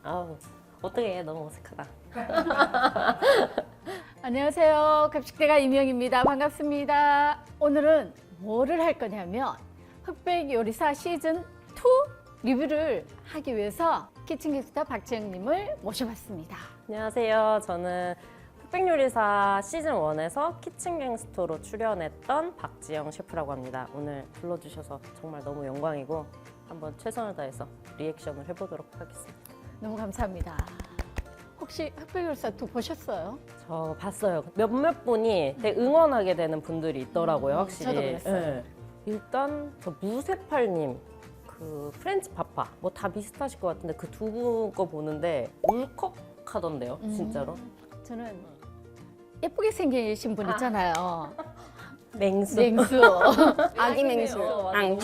아우, 어떻게 해? 너무 어색하다. 안녕하세요. 급식대가 이명입니다. 반갑습니다. 오늘은 뭐를 할 거냐면 흑백 요리사 시즌 2 리뷰를 하기 위해서 키친객스터 박지영님을 모셔봤습니다. 안녕하세요. 저는 흑백요리사 시즌1에서 키친갱스터로 출연했던 박지영 셰프라고 합니다. 오늘 불러주셔서 정말 너무 영광이고 한번 최선을 다해서 리액션을 해보도록 하겠습니다. 너무 감사합니다. 혹시 흑백 요리사 2 보셨어요? 저 봤어요. 몇몇 분이 되게 응원하게 되는 분들이 있더라고요, 확실히. 저도 그랬어요. 네. 일단 저 무쇠팔님, 그 프렌치 파파 뭐 다 비슷하실 것 같은데 그 두 분 거 보는데 울컥하던데요, 진짜로. 저는 예쁘게 생기신 분 있잖아요. 맹수. 냉수. 아기 맹수.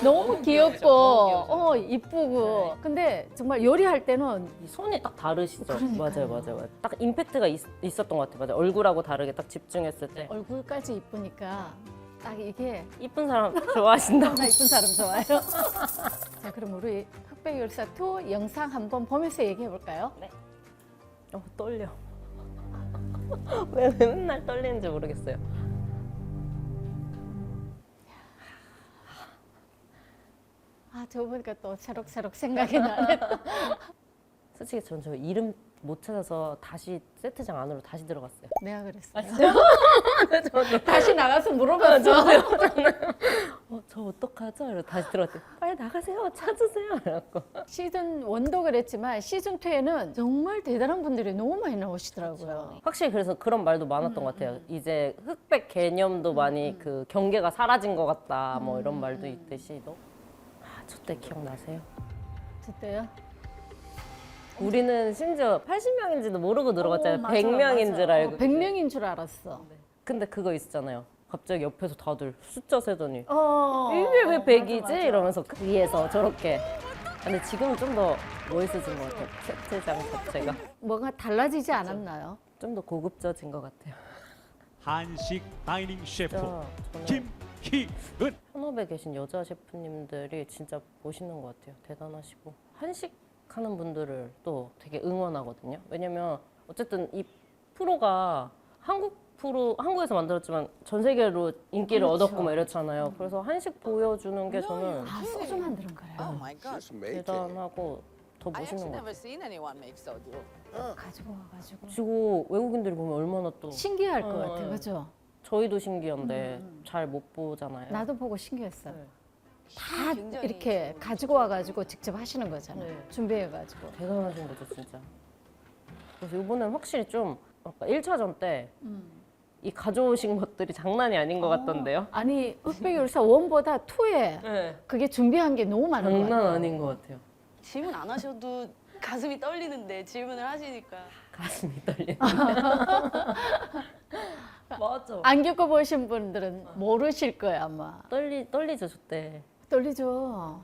너무 귀엽고 이쁘고. 근데 정말 요리할 때는 이 손이 딱 다르시죠? 그러니까요. 맞아요. 딱 임팩트가 있었던 것 같아요. 맞아요. 얼굴하고 다르게 딱 집중했을 때 얼굴까지 이쁘니까 딱 이게 이쁜 사람 좋아하신다. 나 이쁜 사람 좋아요. 자, 그럼 우리 흑백 요리사 2 영상 한번 보면서 얘기해 볼까요? 떨려. 왜 맨날 떨리는지 모르겠어요. 아, 저거 보니까 또 새록새록 생각이 나네. 솔직히 전 저 이름 못 찾아서 다시 세트장 안으로 다시 들어갔어요. 내가 그랬어요. 다시 나가서 물어봤어. 저 어떡하죠? 이러고 다시 들어갔더니 빨리 나가세요. 찾으세요. 이래갖고. 시즌 1도 그랬지만 시즌 2에는 정말 대단한 분들이 너무 많이 나오시더라고요. 확실히 그래서 그런 말도 많았던 것 같아요. 이제 흑백 개념도 많이 그 경계가 사라진 것 같다. 뭐 이런 말도 있듯이. 저 때 기억나세요? 그때요? 우리는 심지어 80명인지도 모르고 들어갔잖아요. 맞아, 100명인 맞아. 줄 알고. 100명인 줄 알았어. 근데 그거 있었잖아요. 갑자기 옆에서 다들 숫자 세더니 이게 왜 맞아, 100이지? 맞아. 이러면서 그 위에서 저렇게. 근데 지금은 좀 더 멋있어진 것 같아요. 세트장 자체가. 뭐가 달라지지 않았나요? 좀 더 고급져진 것 같아요. 한식 다이닝 셰프 저는 김희은. 현업에 계신 여자 셰프님들이 진짜 멋있는 것 같아요. 대단하시고. 한식 하는 분들을 또 되게 응원하거든요. 왜냐면 어쨌든 이 프로가 한국에서 만들었지만 전 세계로 인기를 그렇죠. 얻었고 막 이랬잖아요. 그래서 한식 보여주는 게 저는 아, 소주 만드는 거래요. Oh my gosh. 대단하고 더 I 멋있는 actually 것 never 같아요. seen anyone make soju. 가지고 와가지고. 그리고 외국인들이 보면 얼마나 또 신기할 것 같아요. 네. 그죠? 저희도 신기한데 잘 못 보잖아요. 나도 보고 신기했어요. 네. 다 굉장히 이렇게 좋은 가지고 와가지고 직접 하시는 거잖아요. 네. 준비해가지고. 대단하신 거죠, 진짜. 그래서 이번엔 확실히 좀 아까 1차전 때 이 가져오신 것들이 장난이 아닌 것 같던데요? 아니, 흑백 요리사 1보다 2에 네. 그게 준비한 게 너무 많은 것 장난 같아요. 아닌 것 같아요. 질문 안 하셔도 가슴이 떨리는데 질문을 하시니까. 가슴이 떨리네. 맞아. 안 겪어보신 분들은 모르실 거예요, 아마. 떨리죠, 저때. 떨리죠.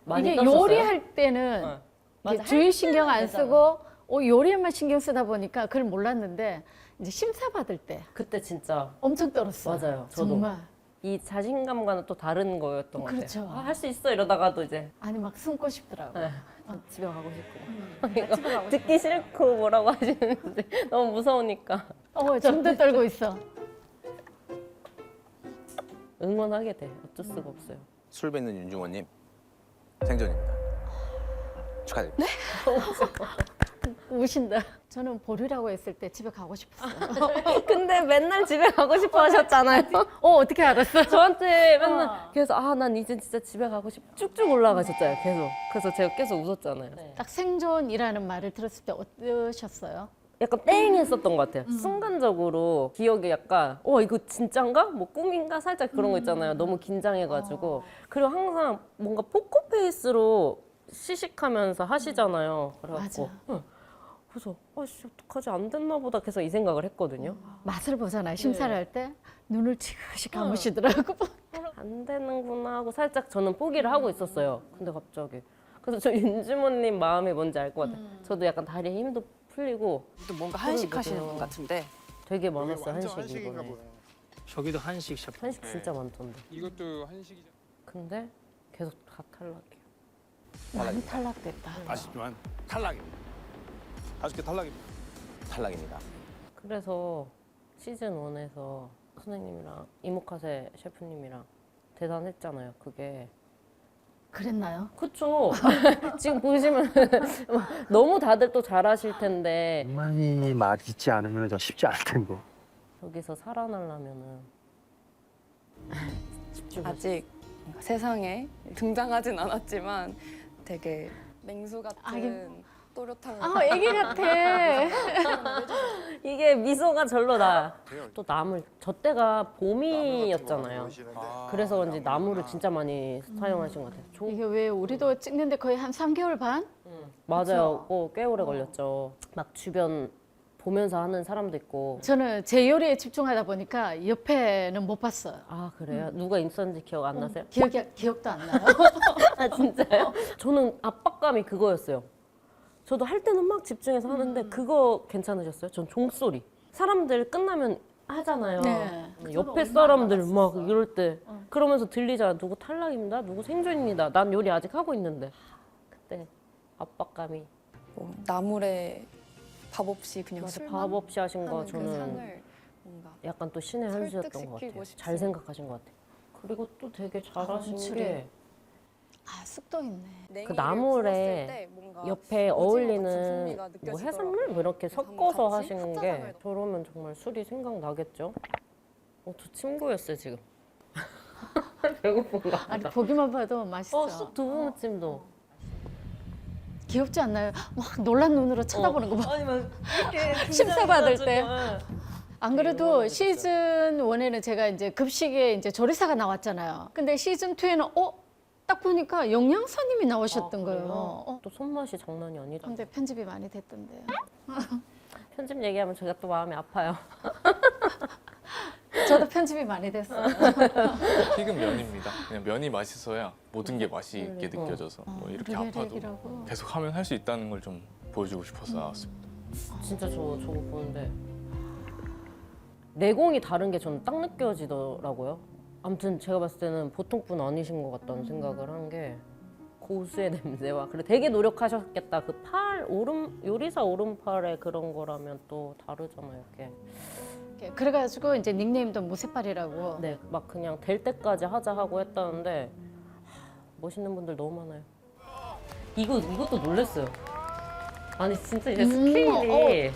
많이 이게 떨었어요? 요리할 때는 네. 이게 맞아, 주의 할 신경 안 때는 쓰고 요리에만 신경 쓰다 보니까 그걸 몰랐는데 이제 심사 받을 때 그때 진짜 엄청 떨었어요. 맞아요, 저도. 정말. 이 자신감과는 또 다른 거였던 것 그렇죠. 같아요. 할 수 있어 이러다가도 이제 아니 막 숨고 싶더라고요. 네. 집에 가고 싶고. 집에 가고 듣기 싫고 뭐라고 하시는데 너무 무서우니까 지금도 떨고 있어. 응원하게 돼. 어쩔 수가 없어요. 술 뱉는 윤중원님 생존입니다. 축하드립니다. 우신다. 저는 보류라고 했을 때 집에 가고 싶었어요. 근데 맨날 집에 가고 싶어 하셨잖아요. 어떻게 알았어? 저한테 맨날 그래서 난 이제 진짜 집에 가고 싶어 쭉쭉 올라가셨잖아요. 계속. 그래서 제가 계속 웃었잖아요. 딱 생존이라는 말을 들었을 때 어떠셨어요? 약간 땡 했었던 것 같아요. 순간적으로 기억이 약간 이거 진짠가? 뭐 꿈인가? 살짝 그런 거 있잖아요. 너무 긴장해가지고. 그리고 항상 뭔가 포커페이스로 시식하면서 하시잖아요. 그래갖고 맞아. 그래서 아씨 어떡하지 안 됐나 보다 계속 이 생각을 했거든요. 맛을 보잖아요. 심사를 할 때 눈을 지그시 감으시더라고. 안 되는구나 하고 살짝 저는 포기를 하고 있었어요. 근데 갑자기 그래서 저 윤주모님 마음이 뭔지 알 것 같아요. 저도 약간 다리에 힘도 풀리고 또 뭔가 한식 하시는 분 같은데. 되게 많았어요. 한식 이번에. 저기도 한식 셰프. 한식 진짜 많던데. 이것도 한식이죠. 근데 계속 다 탈락이에요. 많이 탈락됐다. 아쉽지만 탈락입니다. 아쉽게 탈락입니다. 탈락입니다. 그래서 시즌 1에서 선생님이랑 이모카세 셰프님이랑 대단했잖아요. 그게 그랬나요? 그쵸. 지금 보시면 너무 다들 또 잘하실 텐데 엄마니 말 잊지 않으면 좀 쉽지 않을 텐데. 여기서 살아나려면은 집중을 아직 뭔가 세상에 등장하진 않았지만 되게 맹수 같은 또렷한 아, 애기 같아. 이게 미소가 절로 나. 또 나물 저 때가 봄이었잖아요. 그래서 그런지 나물을 진짜 많이 사용하신 것 같아요. 이게 왜 우리도 찍는데 거의 한 3개월 반? 맞아요. 꽤 오래 걸렸죠. 막 주변 보면서 하는 사람도 있고. 저는 제 요리에 집중하다 보니까 옆에는 못 봤어요. 아 그래요? 누가 있었는지 기억 안 나세요? 기억도 안 나요. 아 진짜요? 저는 압박감이 그거였어요. 저도 할 때는 막 집중해서 하는데 그거 괜찮으셨어요? 전 종소리. 사람들 끝나면 하잖아요. 네. 옆에 사람들 막 이럴 때 그러면서 들리잖아. 누구 탈락입니다. 누구 생존입니다. 난 요리 아직 하고 있는데. 그때 압박감이. 뭐 나물에 밥 없이 그냥 맞아, 술만 밥 없이 하신 거 하는 그 저는 상을 뭔가 약간 또 신의 한 수였던 것 설득시키고 같아요. 싶지. 잘 생각하신 것 같아요. 그리고 또 되게 잘하신 연출에. 게 아, 쑥도 있네. 그 나물에 옆에 어울리는 뭐 해산물 뭐 이렇게 섞어서 하시는 게 저러면 정말 술이 생각나겠죠? 저 친구였어요 지금. 배고픈가 아니, 보다. 보기만 봐도 맛있어. 쑥 두부무침도. 귀엽지 않나요? 막 놀란 눈으로 쳐다보는 거 봐. 아니 막 이렇게 심사받을 때. 긴장해가지고. 안 그래도 시즌 1에는 제가 이제 급식에 이제 조리사가 나왔잖아요. 근데 시즌 2에는 딱 보니까 영양사님이 나오셨던 거예요. 또 손맛이 장난이 아니다. 근데 편집이 많이 됐던데요. 편집 얘기하면 제가 또 마음이 아파요. 저도 편집이 많이 됐어요. 튀김 면입니다. 그냥 면이 맛있어야 모든 게 맛있게 느껴져서 뭐 이렇게 아파도 리얼이라고. 계속 하면 할 수 있다는 걸 좀 보여주고 싶어서 나왔습니다. 진짜 저거 보는데 내공이 다른 게 저는 딱 느껴지더라고요. 아무튼 제가 봤을 때는 보통 분 아니신 것 같다는 생각을 한 게 고수의 냄새와 그리고 되게 노력하셨겠다. 그 요리사 오른팔에 그런 거라면 또 다르잖아요. 이렇게. 그래가지고 이제 닉네임도 무쇠팔이라고. 네, 막 그냥 될 때까지 하자 하고 했다는데 멋있는 분들 너무 많아요. 이것도 놀랐어요. 아니 진짜 이제 스케일이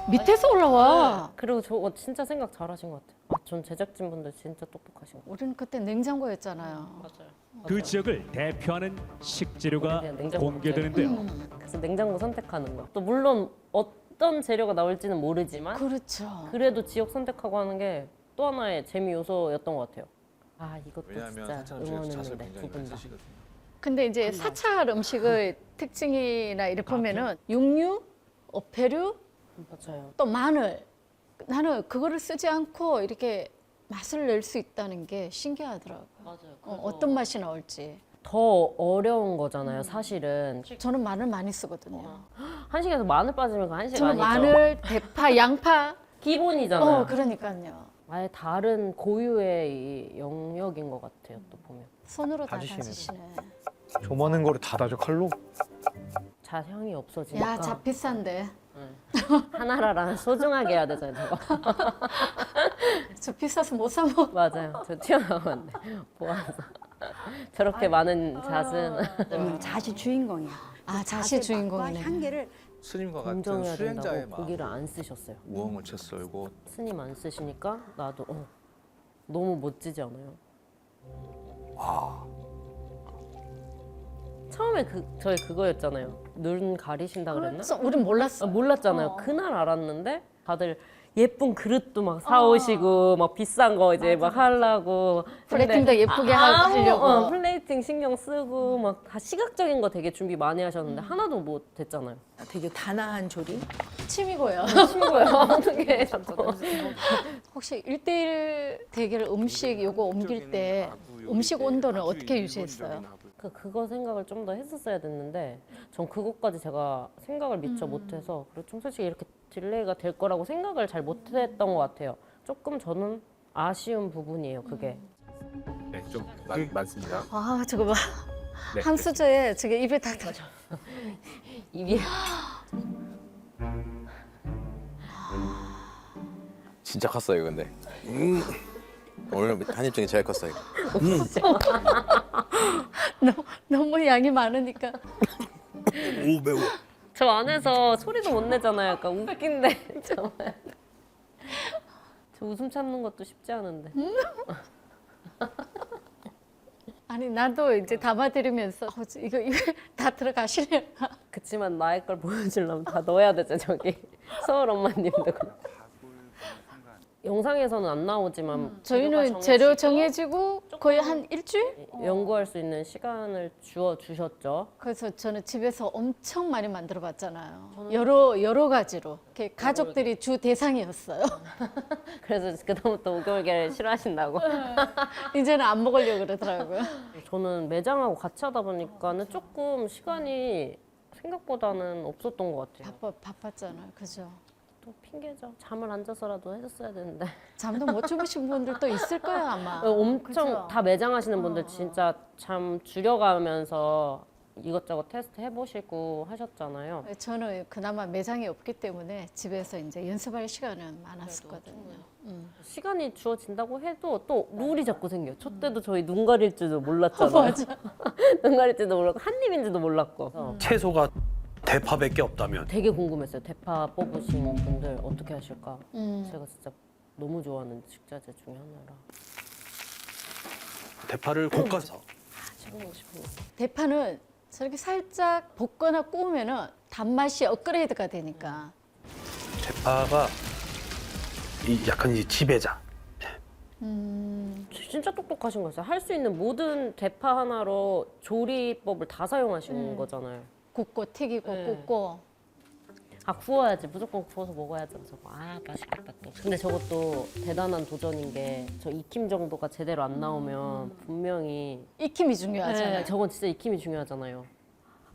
밑에서 올라와. 그리고 저거 진짜 생각 잘하신 것 같아요. 전 제작진분들 진짜 똑똑하신 것 같아요. 우리는 그때 냉장고였잖아요. 맞아요. 그 지역을 대표하는 식재료가 그냥 냉장고 공개되는데요. 그래서 냉장고 선택하는 거. 또 물론 어떤 재료가 나올지는 모르지만 그렇죠. 그래도 지역 선택하고 하는 게 또 하나의 재미 요소였던 것 같아요. 아 이것도 왜냐하면 진짜 사찰은 저희가 잣을 응원했는데 굉장히 두 분 많이 다. 쓰시거든요. 근데 이제 사찰 음식의 특징이나 이렇게 보면은 육류, 어패류, 맞아요. 또 마늘. 나는 그거를 쓰지 않고 이렇게 맛을 낼 수 있다는 게 신기하더라고요. 맞아요. 어떤 맛이 나올지. 더 어려운 거잖아요. 사실은 저는 마늘 많이 쓰거든요. 한식에서 마늘 빠지면 그 한식 저는 아니죠. 마늘, 대파, 양파. 기본이잖아요. 그러니까요. 아예 다른 고유의 이 영역인 것 같아요. 또 보면 손으로 다 다지시네. 다지시네. 저 많은 거를 다 다져 칼로? 자향이 없어지니까 야, 자 비싼데. 하나라랑 소중하게 해야 되잖아요. 저거. 저 비싸서 못 사 먹어. 맞아요. 저 튀어나오는데 모아서 저렇게 많은 잣은 잣이 주인공이야. 아, 잣이 주인공이네. 향기를 스님과 같은 공정해야 수행자의 된다고 마음. 고기를 안 쓰셨어요. 우엉을 채 썰고 스님 안 쓰시니까 나도 너무 멋지지 않아요? 처음에 저희 그거였잖아요. 눈 가리신다 그랬나? 그래서 우린 몰랐어. 몰랐잖아요. 그날 알았는데 다들 예쁜 그릇도 막 사오시고 막 비싼 거 이제 막 하려고 플레이팅도 예쁘게 하려고. 플레이팅 신경 쓰고 막 다 시각적인 거 되게 준비 많이 하셨는데 하나도 못 됐잖아요. 되게 단아한 조리. 취미고요. 친구예요. 어떻게 자꾸 혹시 1대1 대결 음식 요거 옮길 때 음식 온도는 어떻게 유지했어요? 그거 생각을 좀 더 했었어야 됐는데 전 그것까지 제가 생각을 미처 못해서 그리고 좀 솔직히 이렇게 딜레이가 될 거라고 생각을 잘 못했던 것 같아요. 조금 저는 아쉬운 부분이에요. 그게. 네, 좀 많습니다. 아, 저거 봐. 네. 한 수저에 지금 입에 다 터져. 입이 진짜 컸어요, 근데. 오늘 한입 중에 제일 컸어요. 너무 양이 많으니까. 오 매워. 저 안에서 소리도 못 내잖아요. 약간 웃긴데 정말. 저 웃음 참는 것도 쉽지 않은데. 아니 나도 이제 담아드리면서 이거 다 들어가시네요. 그치만 나의 걸 보여주려면 다 넣어야 되죠 저기. 서울 엄마님도 그렇고. 영상에서는 안 나오지만 저희는 재료 정해지고 거의 한 일주일? 연구할 수 있는 시간을 주어 주셨죠. 그래서 저는 집에서 엄청 많이 만들어 봤잖아요. 여러 가지로. 이렇게 가족들이 주 대상이었어요. 그래서 그다음부터 5개월계를 싫어하신다고. 이제는 안 먹으려고 그러더라고요. 저는 매장하고 같이 하다 보니까는 조금 시간이 생각보다는 없었던 것 같아요. 바빴잖아요. 그죠? 또 핑계죠. 잠을 안 자서라도 해줬어야 되는데. 잠도 못 주무신 분들도 있을 거예요 아마. 엄청 그죠? 다 매장 하시는 분들 진짜 잠 줄여가면서 이것저것 테스트 해보시고 하셨잖아요. 저는 그나마 매장이 없기 때문에 집에서 이제 연습할 시간은 많았었거든요. 시간이 주어진다고 해도 또 룰이 자꾸 생겨요. 저 때도 저희 눈 가릴 줄도 몰랐잖아요. 맞아. 눈 가릴 줄도 몰랐고 한 입인지도 몰랐고. 채소가 대파밖에 없다면 되게 궁금했어요. 대파 뽑으신 분들 어떻게 하실까? 제가 진짜 너무 좋아하는 식자재 중에 하나라. 대파를 볶아서 해보고 싶은 거. 대파는 저렇게 살짝 볶거나 구우면은 단맛이 업그레이드가 되니까. 대파가 약간 이 지배자. 진짜 똑똑하신 거였어요. 할 수 있는 모든 대파 하나로 조리법을 다 사용하신 거잖아요. 굽고 튀기고 네. 굽고. 아 구워야지 무조건 구워서 먹어야죠 저거. 아 맛있겠다 또. 근데 저것도 대단한 도전인 게 저 익힘 정도가 제대로 안 나오면 분명히 익힘이 중요하잖아요. 네, 저건 진짜 익힘이 중요하잖아요.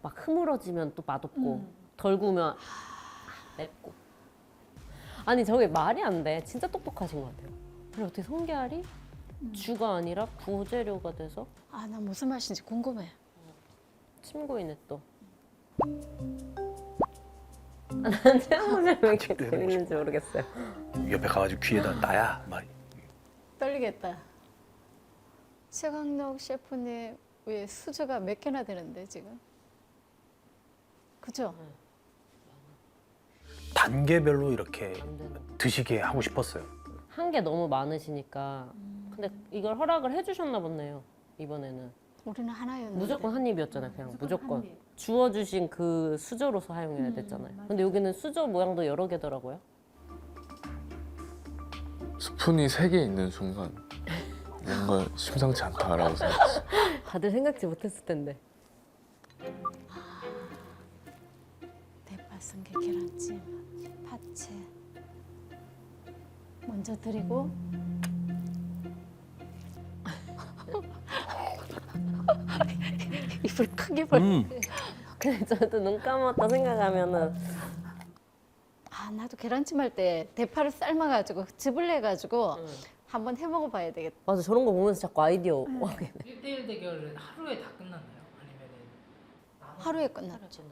막 흐물어지면 또 맛없고 덜 구우면 맵고. 아니 저게 말이 안 돼. 진짜 똑똑하신 것 같아요. 그리고 어떻게 성게알이 주가 아니라 부재료가 돼서 아, 나 무슨 맛인지 궁금해. 침고이네 또. 난 채영님 왜 이렇게 재밌는지 모르겠어요. 옆에 가가지고 귀에다 나야 막. 떨리겠다. 최강록 셰프님 왜 수저가 몇 개나 되는데 지금? 그죠? 단계별로 이렇게 안 되는. 드시게 하고 싶었어요. 한 게 너무 많으시니까. 근데 이걸 허락을 해주셨나 보네요. 이번에는. 우리는 하나였는데. 무조건 한 입이었잖아요. 그냥 무조건. 주어주신 그 수저로 사용해야 됐잖아요. 근데 여기는 수저 모양도 여러 개더라고요. 스푼이 3개 있는 순간 뭔가 심상치 않다라고 생각했어요. 다들 생각지 못했을 텐데. 대파, 성게, 계란찜, 파채. 먼저 드리고. 입을 크게 벌. 근데 저도 눈 감았다 생각하면은 아, 나도 계란찜 할 때 대파를 삶아가지고 즙을 내가지고 한번 해 먹어봐야 되겠다. 맞아 저런 거 보면서 자꾸 아이디어 하게 돼. 1대1 대결은 하루에 다 끝났나요? 아니면은 하루에 끝났죠.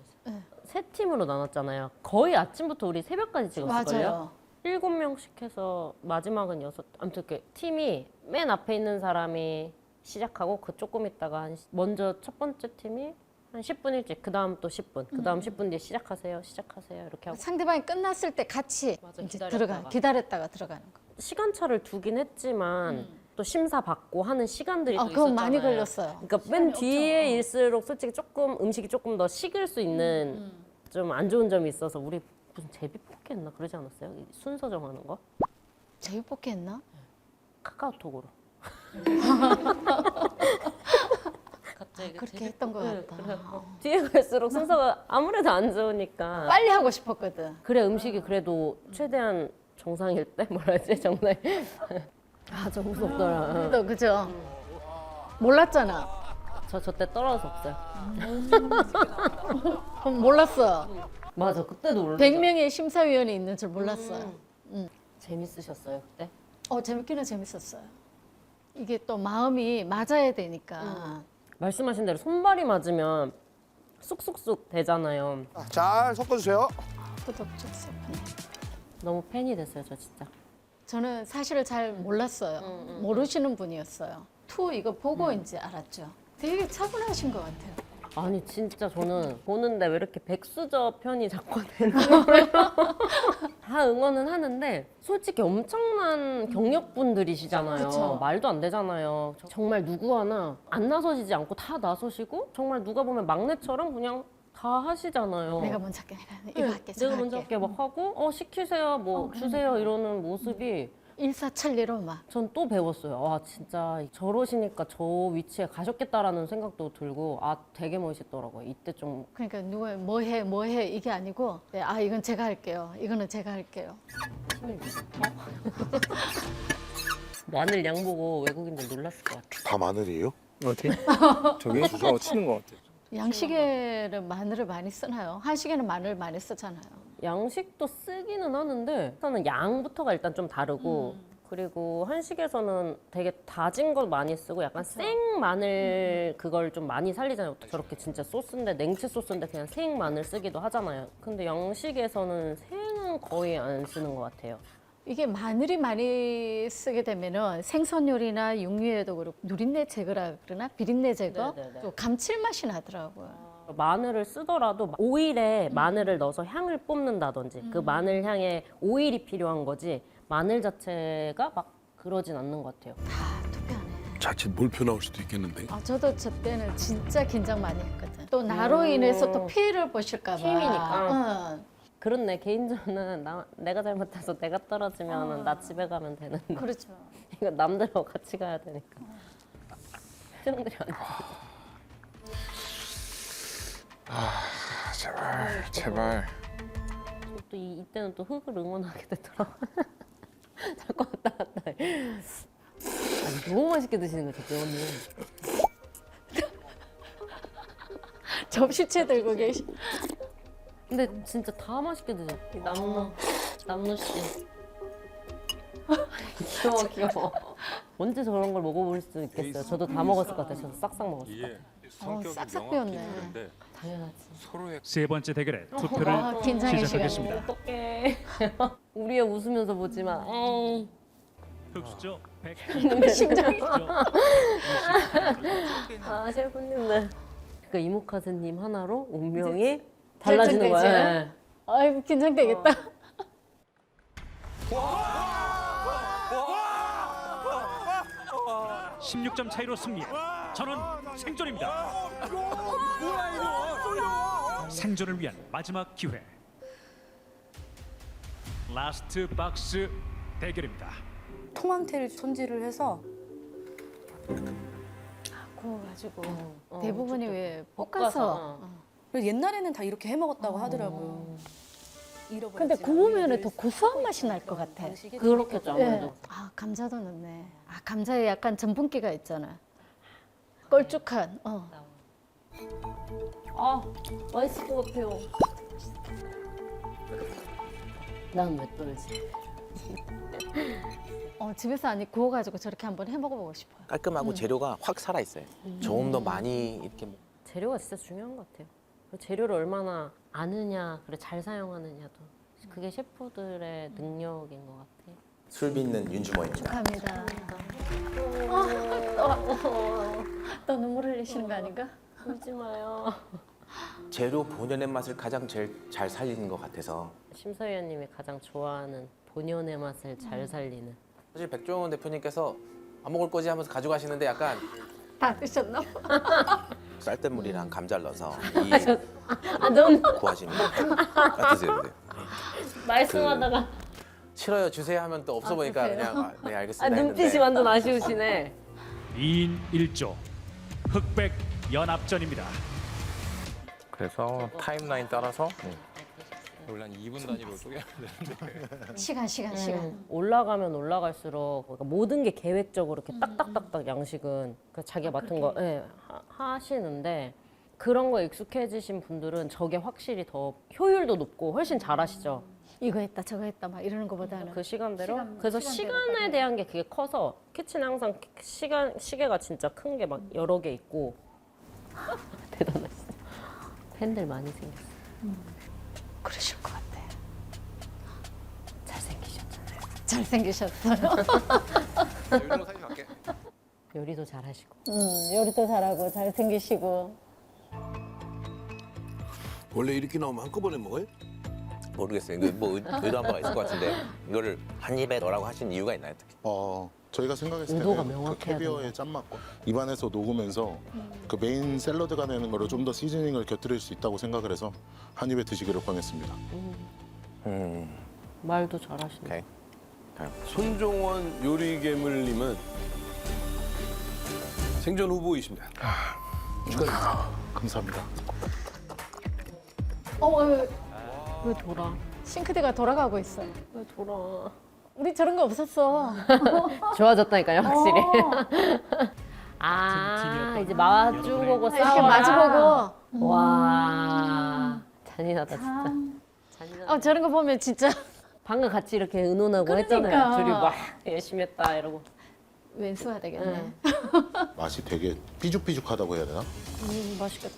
세 팀으로 나눴잖아요. 거의 아침부터 우리 새벽까지 찍었을걸요? 맞아요. 7명씩 해서 마지막은 6. 아무튼 그 팀이 맨 앞에 있는 사람이 시작하고 그 조금 있다가 먼저 첫 번째 팀이 한 10분 일찍 그 다음 또 10분 그 다음 10분 뒤에 시작하세요 이렇게 하고 상대방이 끝났을 때 같이 맞아, 이제 기다렸다가. 기다렸다가 들어가는 거. 시간차를 두긴 했지만 또 심사 받고 하는 시간들이 또 그건 많이 있었잖아요. 걸렸어요. 그러니까 맨 뒤에 일수록 솔직히 조금 음식이 조금 더 식을 수 있는 좀 안 좋은 점이 있어서 우리 무슨 제비 뽑기 했나 그러지 않았어요? 이 순서 정하는 거? 제육볶이 했나? 카카오톡으로. 갑자기 그렇게 했던 것 같다. 뒤에 갈수록 순서가 아무래도 안 좋으니까 빨리 하고 싶었거든. 그래 음식이 그래도 최대한 정상일 때 뭐라 하지 정말 아좀 무섭더라. 너 그죠? 몰랐잖아. 저 때 떨어져서 없어요. 그럼 몰랐어. 맞아 그때도 몰랐어. 100명의 심사위원이 있는 줄 몰랐어요. 재밌으셨어요 그때? 재밌기는 재밌었어요. 이게 또 마음이 맞아야 되니까. 말씀하신 대로 손발이 맞으면 쑥쑥쑥 되잖아요. 잘 섞어주세요. 구독 좀 셰프님. 너무 팬이 됐어요 저 진짜. 저는 사실을 잘 몰랐어요. 모르시는 분이었어요. 투 이거 보고 이제 알았죠. 되게 차분하신 것 같아요. 아니 진짜 저는 보는데 왜 이렇게 백수저 편이 자꾸 되는 거예요? 다 응원은 하는데 솔직히 엄청난 경력분들이시잖아요. 그쵸. 말도 안 되잖아요. 정말 누구 하나 안 나서시지 않고 다 나서시고 정말 누가 보면 막내처럼 그냥 다 하시잖아요. 내가 먼저 할게. 내가 이거 할게. 내가 먼저 할게 막 하고 시키세요 뭐 주세요 이러는 모습이 일사천리로 막. 전 또 배웠어요. 와 진짜 저러시니까 저 위치에 가셨겠다라는 생각도 들고 되게 멋있더라고요. 이때 좀 그러니까 누가 뭐 해 이게 아니고 네, 이건 제가 할게요. 이거는 제가 할게요. 마늘 양 보고 외국인들 놀랐을 것 같아. 다 마늘이에요? 어떻게? 저게 주사가 치는 것 같아. 양식에는 마늘을 많이 쓰나요? 한식에는 마늘 많이 쓰잖아요. 양식도 쓰기는 하는데 저는 양부터가 일단 좀 다르고 그리고 한식에서는 되게 다진 걸 많이 쓰고 약간 생 마늘 그걸 좀 많이 살리잖아요. 저렇게 진짜 소스인데 냉채 소스인데 그냥 생 마늘 쓰기도 하잖아요. 근데 양식에서는 생은 거의 안 쓰는 것 같아요. 이게 마늘이 많이 쓰게 되면은 생선 요리나 육류에도 그렇고 누린내 제거라 그러나 비린내 제거 네네네. 또 감칠맛이 나더라고요. 마늘을 쓰더라도 오일에 마늘을 넣어서 향을 뿜는다든지 그 마늘 향에 오일이 필요한 거지 마늘 자체가 막 그러진 않는 것 같아요. 다 투표하네. 자칫 몰표 나올 수도 있겠는데. 저도 저 때는 진짜 긴장 많이 했거든. 또 나로 인해서 또 피해를 보실까 봐. 팀이니까. 응. 그렇네 개인전은 내가 잘못해서 내가 떨어지면 나 집에 가면 되는데 그렇죠. 이거 남들하고 같이 가야 되니까 표정들이 안 제발. 또 이때는 또 흙을 응원하게 되더라고. 자꾸 왔다 갔다 해. 아니, 너무 맛있게 드시는 거죠, 언니. 접시채 들고 계시. 근데 진짜 다 맛있게 드셔. 이 남노 씨. 귀여워. 언제 저런 걸 먹어볼 수 있겠어요? 저도 다 먹었을 것 같아요. 저도 싹싹 먹었을 것 같아요. 싹싹 비었네. 당연하지. 세 번째 대결의 투표를 긴장의 시작하겠습니다. 어떡해. 우리야 웃으면서 보지만 흑수저 100. 셰프님들. 그러니까 이모카즈님 하나로 운명이 달라지는 결정되지? 거야. 네. 아이고 긴장되겠다. 16점 차이로 승리. 전원 생존입니다. 생존을 위한 마지막 기회. 라스트 박스 대결입니다. 통황태를 손질을 해서 구워가지고 어, 대부분이 어쨌든 왜 볶아서. 볶아서. 그래서 옛날에는 다 이렇게 해 먹었다고 하더라고요. 근데 구우면 더 고소한 맛이 날 것 같아. 그렇겠죠, 아무래도. 네. 감자도 넣네. 감자에 약간 전분기가 있잖아. 걸쭉한. 맛있을 것 같아요. 난 왜 떨지? 집에서 아니 구워가지고 저렇게 한번 해 먹어보고 싶어요. 깔끔하고 재료가 확 살아 있어요. 조금 더 많이 이렇게 재료가 진짜 중요한 것 같아요. 그 재료를 얼마나 아느냐, 그래 잘 사용하느냐도 그게 셰프들의 능력인 것 같아요. 술 빚는 윤주머입니다. 감사합니다. 또 눈물 흘리시는 거 아닌가? 울지 마요. 재료 본연의 맛을 가장 제일 잘 살리는 것 같아서 심사위원님이 가장 좋아하는 본연의 맛을 잘 살리는. 사실 백종원 대표님께서 안 먹을 거지 하면서 가져가시는데 약간 다 드셨나? 쌀뜨물이랑 감자를 넣어서 넌 구하시는 거 드세요. 네. 말씀하다가 싫어요 주세요 하면 또 없어 보니까 드세요? 그냥 네 알겠습니다 눈빛이 했는데 완전 아쉬우시네. 2인 1조 흑백 연합전입니다. 그래서 타임라인 따라서 원래 한 2분 단위로 쪼개야 되는데 시간. 올라가면 올라갈수록 그러니까 모든 게 계획적으로 이렇게 딱딱딱딱 양식은 그 자기가 맡은 거 하시는데 그런 거에 익숙해지신 분들은 저게 확실히 더 효율도 높고 훨씬 잘하시죠. 이거 했다 저거 했다 막 이러는 것보다는 그 시간대로. 그래서 시간에 대한 게 그게 커서 키친에 항상 시계가 진짜 큰 게 막 여러 개 있고 대단하시죠. 팬들 많이 생겼어요. 그러실 것 같아. 잘생기셨잖아요. 잘생기셨어요. 요리로 사진 갈게. 요리도 잘하시고. 요리도 잘하고 잘생기시고. 원래 이렇게 나오면 한꺼번에 먹어요? 모르겠어요. 이거 뭐 의도한 바가 있을 것 같은데 이거를 한 입에 넣으라고 하신 이유가 있나요? 특히? 저희가 생각했을 의도가 때는 그 명확해야 캐비어의 짠맛과 입안에서 녹으면서 그 메인 샐러드가 되는 거를 좀 더 시즈닝을 곁들일 수 있다고 생각을 해서 한 입에 드시기를 권했습니다. 말도 잘하시네. 오케이. 손종원 요리괴물님은 생존 후보이십니다. 감사합니다. 왜 돌아? 싱크대가 돌아가고 있어. 왜 돌아? 우리 저런 거 없었어. 좋아졌다니까요, 확실히. 팀이었던 이제 마주보고 이렇게 싸워라. 마주보고. 와, 잔인하다 진짜. 잔인하다. 저런 거 보면 진짜 방금 같이 이렇게 의논하고 그러니까. 했잖아요. 둘이 막 열심히 했다 이러고. 왼수가 되겠네. 맛이 되게 삐죽삐죽하다고 해야 되나? 맛있겠다.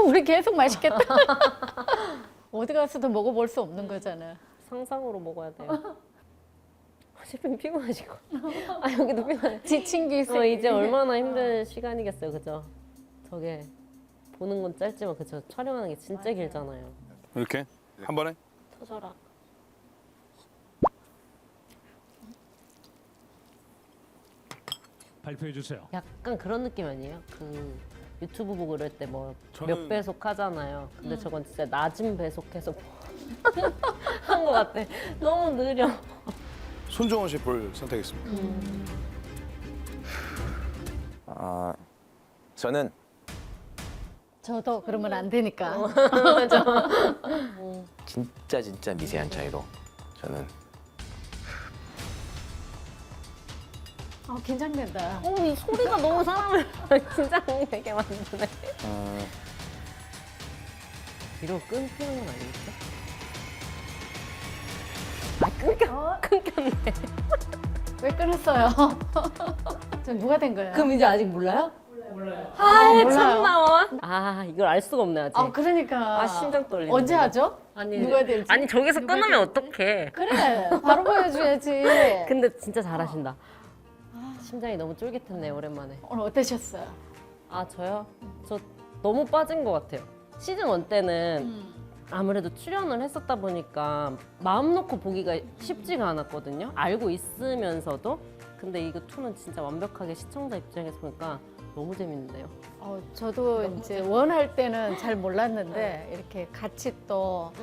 우리 계속 맛있겠다. 어디 가서도 먹어볼 수 없는 거잖아. 상상으로 먹어야 돼요. 셰프님 피곤하시고. 아 여기도 피곤해. 지친 게 있어. 이제 얼마나 힘든 시간이겠어요, 그죠? 저게 보는 건 짧지만 그죠? 촬영하는 게 진짜 길잖아요. 이렇게 한 번에? 터져라. 발표해 주세요. 약간 그런 느낌 아니에요? 그 유튜브 보고 그럴 때 뭐 몇 저는- 배속 하잖아요. 근데 저건 진짜 낮은 배속해서 한 것 같아. 너무 느려. 손종원 셰프를 선택했습니다. 저는 저도 그러면 안 되니까. 진짜 미세한 차이로 저는 긴장된다. 이 소리가 너무 사람을 긴장되게 만드네. 뒤로 끊기는 건 아니겠죠? 끊겼네. 왜 끊었어요? 저 누가 된 거예요? 그럼 이제 아직 몰라요? 몰라요. 아, 이걸 알 수가 없네 아직. 그러니까. 심장 떨리네. 언제 하죠? 아니, 누가 될지. 아니 저기서 끊으면 어떡해? 그래, 바로 보여줘야지. 근데 진짜 잘하신다. 심장이 너무 쫄깃했네 오랜만에. 오늘 어떠셨어요? 아 저요? 저 너무 빠진 것 같아요. 시즌 1 때는 아무래도 출연을 했었다 보니까 마음 놓고 보기가 쉽지가 않았거든요. 알고 있으면서도. 근데 이거 2는 진짜 완벽하게 시청자 입장에서 보니까 너무 재밌는데요. 저도 이제 원할 때는 잘 몰랐는데 이렇게 같이 또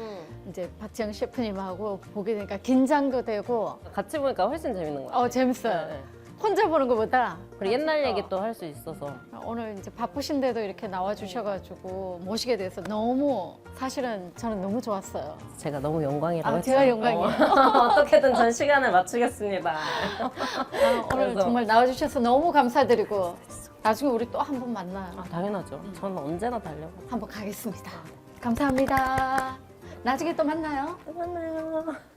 이제 박지영 셰프님하고 보게 되니까 긴장도 되고 같이 보니까 훨씬 재밌는 것 같아요. 재밌어요. 네. 혼자 보는 것보다 그리고 옛날 얘기 또 할 수 있어서. 오늘 이제 바쁘신데도 이렇게 나와주셔가지고 모시게 돼서 너무 사실은 저는 너무 좋았어요. 제가 너무 영광이라고 했죠. 제가 영광이에요. 어떻게든 전 시간을 맞추겠습니다. 오늘 그래서- 정말 나와주셔서 너무 감사드리고 나중에 우리 또 한 번 만나요. 당연하죠. 저는 언제나 달려고. 한번 가겠습니다. 감사합니다. 나중에 또 만나요. 만나요.